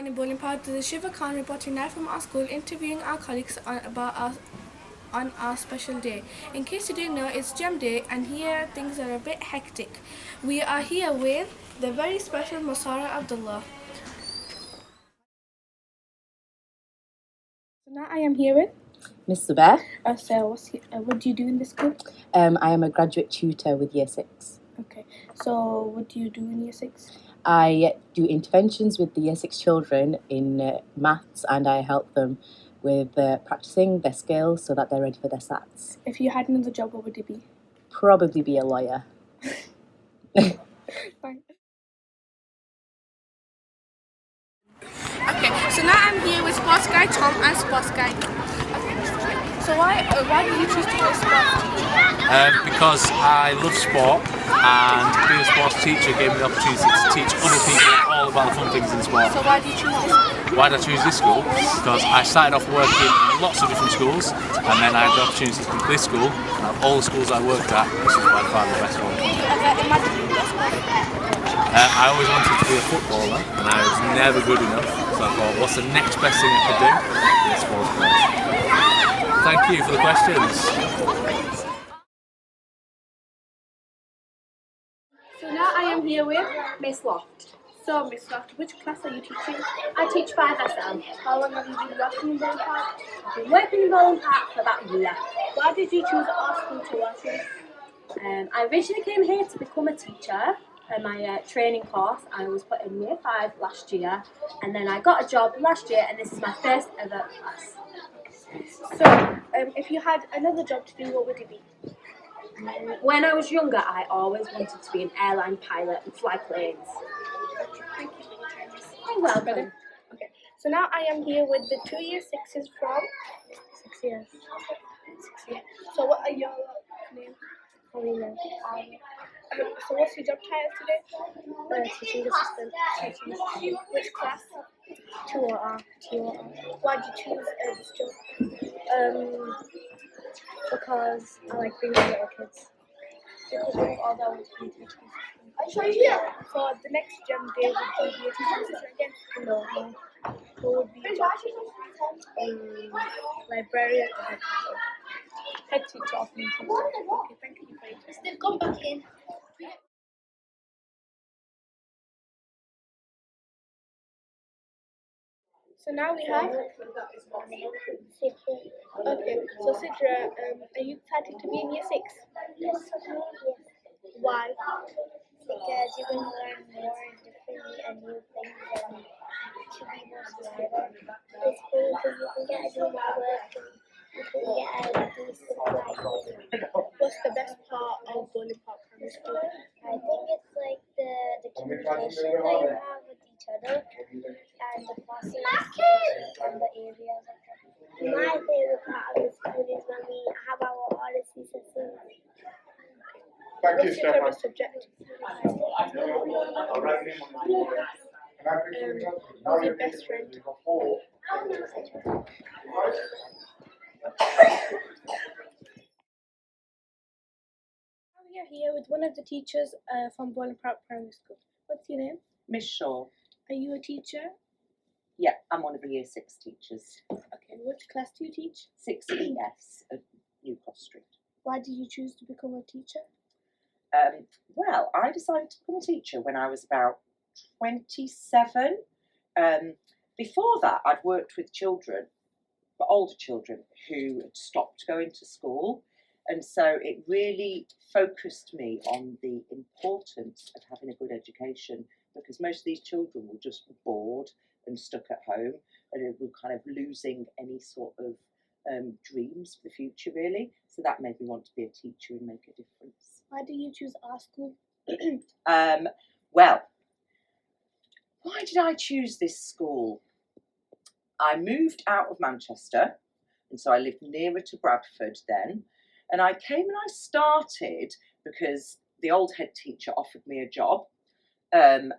Morning Bowling Park. This is Shiva Khan reporting live from our school, interviewing our colleagues on our special day. In case you didn't know, it's Gem Day, and here things are a bit hectic. We are here with the very special Masara Abdullah. So now I am here with Miss Zubair. So what do you do in this school? I am a graduate tutor with Year 6. Okay. So what do you do in Year 6? I do interventions with the Year 6 children in maths, and I help them with practicing their skills so that they're ready for their SATs. If you had another job, what would it be? Probably be a lawyer. Fine. Okay, so now I'm here with sports guy Tom and sports guy. Okay, so why did you choose to be a sports teacher? Because I love sport, and being a sports teacher gave me the opportunity to teach other people all about the fun things in sport. So why did you choose this? Why did I choose this school? Because I started off working in lots of different schools, and then I had the opportunity to come to this school, and of all the schools I worked at, this was by far the best one. Did you ever imagine being a sports I always wanted to be a footballer, and I was never good enough, so I thought, what's the next best thing I could do? Be a sports coach. Thank you for the questions. So now I am here with Miss Loft. So Miss Loft, which class are you teaching? I teach 5SL. How long have you been working in Bowling Park? I've been working in Bowling Park for about a year. Why did you choose our school to work in? I originally came here to become a teacher. My training course, I was put in Year 5 last year, and then I got a job last year, and this is my first ever class. So if you had another job to do, what would it be? When I was younger, I always wanted to be an airline pilot and fly planes. Thank you for your time. You're welcome. Okay, so now I am here with the 2 Year 6s from 6 years. 6 years. So what are your names? So what's your job title today? Teaching assistant. Which class? 2OR. Why did you choose this job? Because I like being with little kids. Because we've all that want to be teaching assistant. I show you here. For the next Gem Day, would you be a teaching assistant again? No. Who would be your job? Librarian. Head teacher of me. Okay, thank you for your time. They've gone back in. So now we have. Okay, so Sidra, are you excited to be in Year 6? Yes. Why? Because you can learn more differently and new things and to be more smarter. It's cool because you can get a new work and you can get a decent life. What's the best part of Bowling Park Primary School? I think it's like the communication that you have with each other and the classes and the areas. My favorite part of the school is when we have our Odyssey sessions. What's your favorite subject? Who's your best friend? We are here with one of the teachers from Bowling Park Primary School. What's your name? Miss Shaw. Are you a teacher? Yeah, I'm one of the Year 6 teachers. Okay, which class do you teach? 6ES at New Cross Street. Why did you choose to become a teacher? Well, I decided to become a teacher when I was about 27. Before that, I'd worked with children, but older children, who had stopped going to school. And so it really focused me on the importance of having a good education, because most of these children were just bored and stuck at home and were kind of losing any sort of dreams for the future, really. So that made me want to be a teacher and make a difference. Why did you choose our school? Well, why did I choose this school? I moved out of Manchester, and so I lived nearer to Bradford then. And I came and I started because the old head teacher offered me a job. And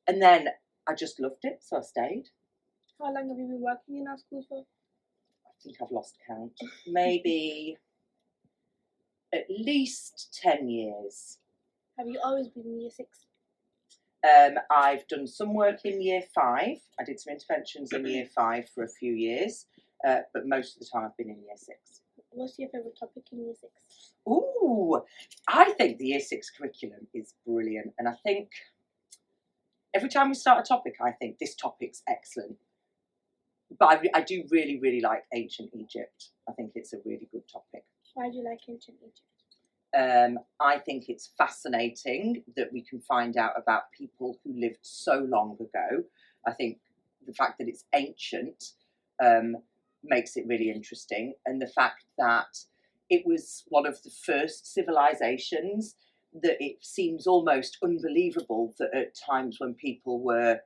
then I just loved it, so I stayed. How long have you been working in our school for? I think I've lost count. Maybe at least 10 years. Have you always been in Year 6? I've done some work in year 5. I did some interventions in year 5 for a few years, but most of the time I've been in year 6. What's your favourite topic in year 6? Ooh, I think the year 6 curriculum is brilliant, and I think every time we start a topic, I think this topic's excellent. But I do really, really like ancient Egypt. I think it's a really good topic. Why do you like ancient Egypt? I think it's fascinating that we can find out about people who lived so long ago. I think the fact that it's ancient makes it really interesting, and the fact that it was one of the first civilizations, that it seems almost unbelievable that at times when people were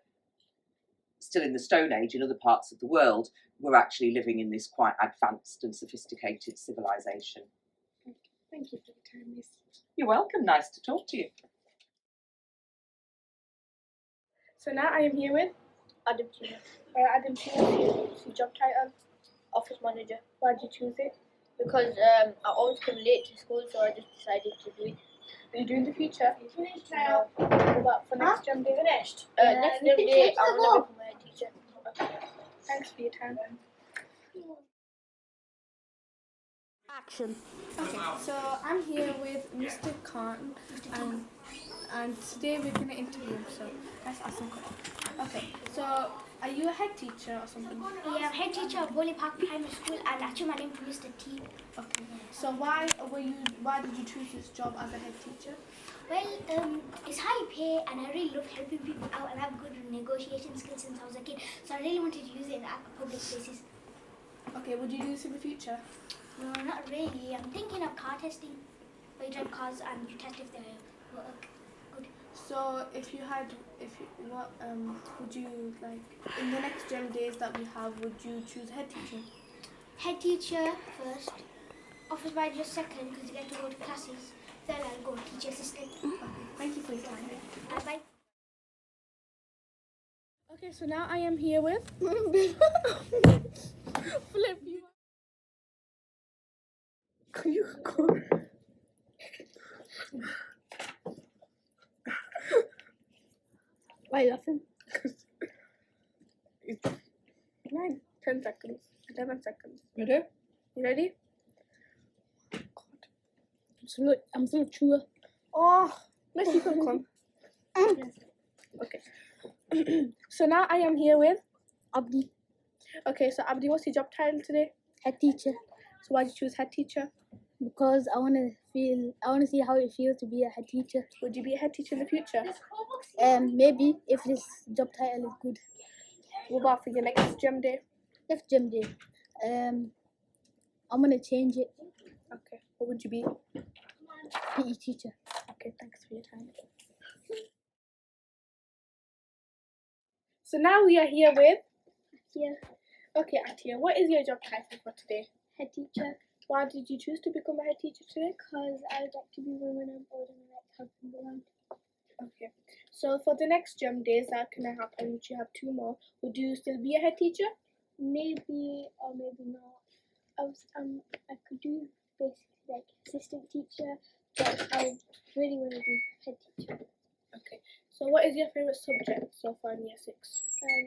still in the Stone Age in other parts of the world, we're actually living in this quite advanced and sophisticated civilization. Thank you for your time, Miss. You're welcome. Nice to talk to you. So now I am here with Adam Chima. Adam Sheehan. Your job title? Office manager. Why did you choose it? Because I always come late to school, so I just decided to do it. Will you do in the future? No. What about for next term day? Finished. Next day, I want to become a head teacher. Okay. Thanks for your time. Action. Okay, so I'm here with Mr. Khan, and today we're going to interview him, so let's ask some questions. Okay, so are you a head teacher or something? Yeah, I'm head teacher of Bowling Park Primary School, and actually my name is Mr. T. Okay, so why did you choose this job as a head teacher? Well, it's high pay, and I really love helping people out, and I have good negotiation skills since I was a kid, so I really wanted to use it in public places. Okay, would you do this in the future? No, not really. I'm thinking of car testing, where you drive cars and you test if they work good. So would you like in the next gem days that we have? Would you choose head teacher? Head teacher first, office manager second, because you get to go to classes. Then I'll go teacher assistant. Okay, thank you for your time. Bye. Okay, so now I am here with Flip. Can you go? Why are you laughing? It's 9, 10 seconds, 11 seconds. Ready? You ready? I'm still chewing. Oh, let's see if you come. Okay. So now I am here with Abdi. Okay, so Abdi, what's your job title today? Head teacher. So why did you choose head teacher? Because I want to see how it feels to be a head teacher. Would you be a head teacher in the future? Maybe if this job title is good. What about for your next gem day? Next gym day, I'm gonna change it. Okay, what would you be? PE teacher. Okay, thanks for your time. So now we are here with Yeah, Okay, Atia, what is your job title for today? head teacher. Why did you choose to become a head teacher today? Because I would like to be when I'm older and I like helping around. Okay. So for the next gem days that can happen, which you have 2 more, would you still be a head teacher? Maybe or maybe not. I could do basically like assistant teacher, but I really want to do head teacher. Okay. So what is your favorite subject so far in year 6?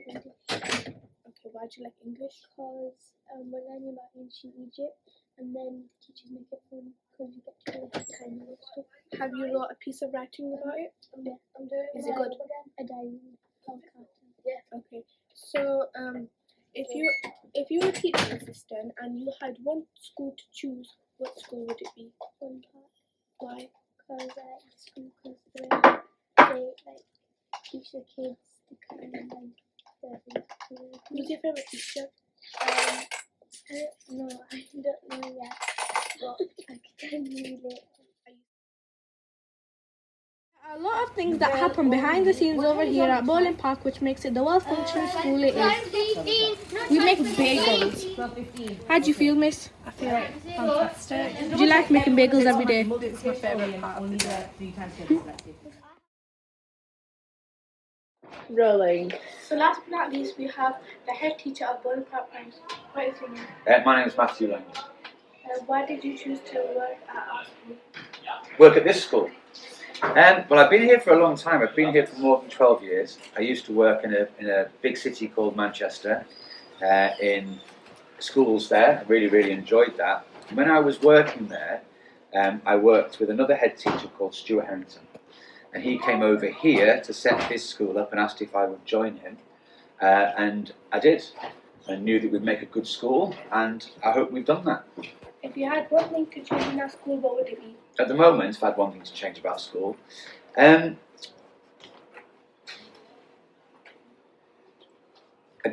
English. Okay, why do you like English? Because we're learning about ancient Egypt, and then teachers make it fun because you get to do like kind of stuff. Have you wrote a piece of writing about it? Yeah, I'm doing Is it good? a diary. Okay. So if you were a teaching assistant and you had one school to choose, what school would it be? Fun part. Why? Because I like the school because they like teach the kids the kind of like Who's your favorite teacher? I don't know yet, but I can tell you later. A lot of things that happen behind the scenes over here at Bowling Park, which makes it the well-functioning school it is. We make bagels. How do you feel, miss? I feel fantastic. Do you like making bagels every day? It's my favourite part. Only 3 times selected. Rolling. So last but not least, we have the head teacher of Bowling Park Primary School. What is your name? My name is Matthew Lang. Why did you choose to work at our school? Work at this school. Well, I've been here for a long time. I've been here for more than 12 years. I used to work in a big city called Manchester, in schools there. I really, really enjoyed that. When I was working there, I worked with another head teacher called Stuart Harrington. And he came over here to set this school up and asked if I would join him. And I did. I knew that we'd make a good school, and I hope we've done that. If you had one thing to change in our school, what would it be? At the moment, if I had one thing to change about school, I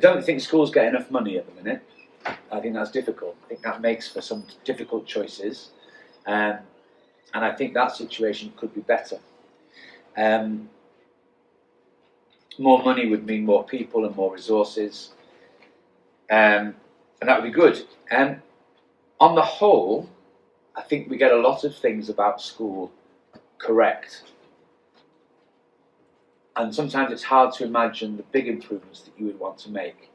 don't think schools get enough money at the minute. I think that's difficult. I think that makes for some difficult choices. And I think that situation could be better. More money would mean more people and more resources. And that would be good. On the whole, I think we get a lot of things about school correct. And sometimes it's hard to imagine the big improvements that you would want to make.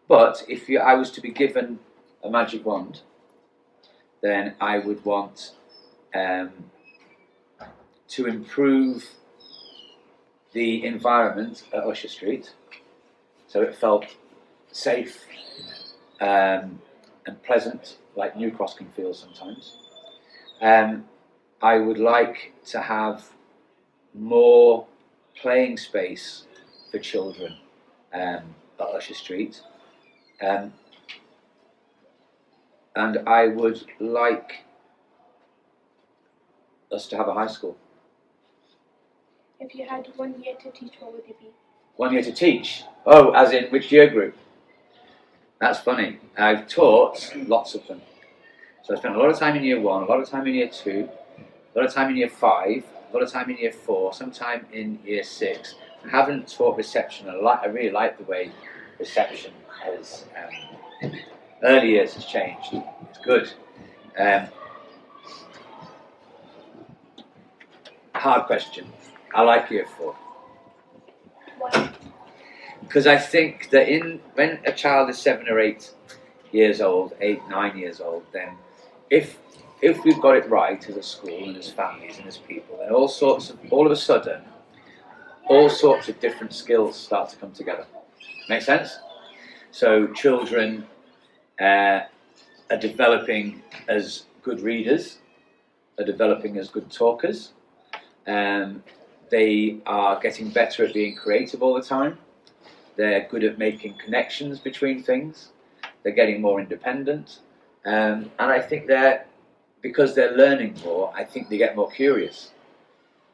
But if I was to be given a magic wand, then I would want to improve the environment at Usher Street, so it felt safe and pleasant, like New Cross can feel sometimes. I would like to have more playing space for children at Usher Street, and I would like us to have a high school. If you had 1 year to teach, what would it be? 1 year to teach? Oh, as in which year group? That's funny. I've taught lots of them. So I spent a lot of time in year 1, a lot of time in year 2, a lot of time in year 5, a lot of time in year 4, some time in year 6. I haven't taught reception. I really like the way reception has, early years has changed. It's good. Hard question. I like year 4. Why? Because I think that when a child is 7 or 8 years old, 8, 9 years old, then if we've got it right as a school and as families and as people, then all of a sudden, all sorts of different skills start to come together. Make sense? So children are developing as good readers, are developing as good talkers. They are getting better at being creative all the time. They're good at making connections between things. They're getting more independent. And I think because they're learning more, I think they get more curious.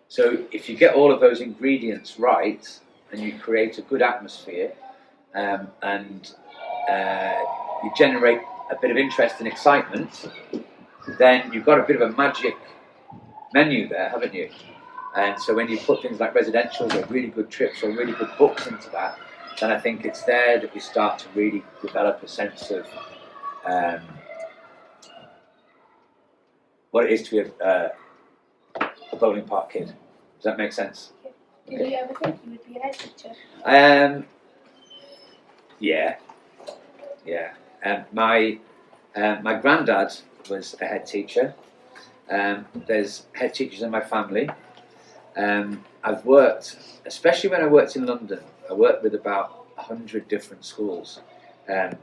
So if you get all of those ingredients right, and you create a good atmosphere, and you generate a bit of interest and excitement, then you've got a bit of a magic menu there, haven't you? And so when you put things like residentials or really good trips or really good books into that, then I think it's there that we start to really develop a sense of what it is to be a bowling park kid. Does that make sense? Did you ever think you would be a head teacher? Yeah. My granddad was a head teacher. There's head teachers in my family. I've worked, especially when I worked in London, I worked with about 100 different schools, and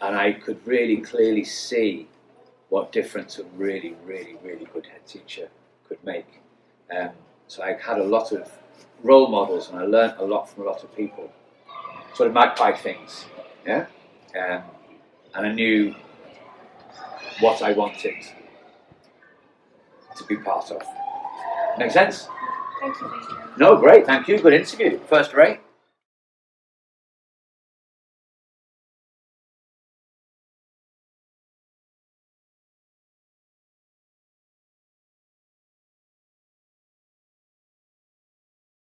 I could really clearly see what difference a really, really, really good head teacher could make. So I had a lot of role models, and I learnt a lot from a lot of people. Sort of magpie things, yeah. And I knew what I wanted to be part of. Make sense? Thank you for your time. No, great, thank you. Good interview. First rate.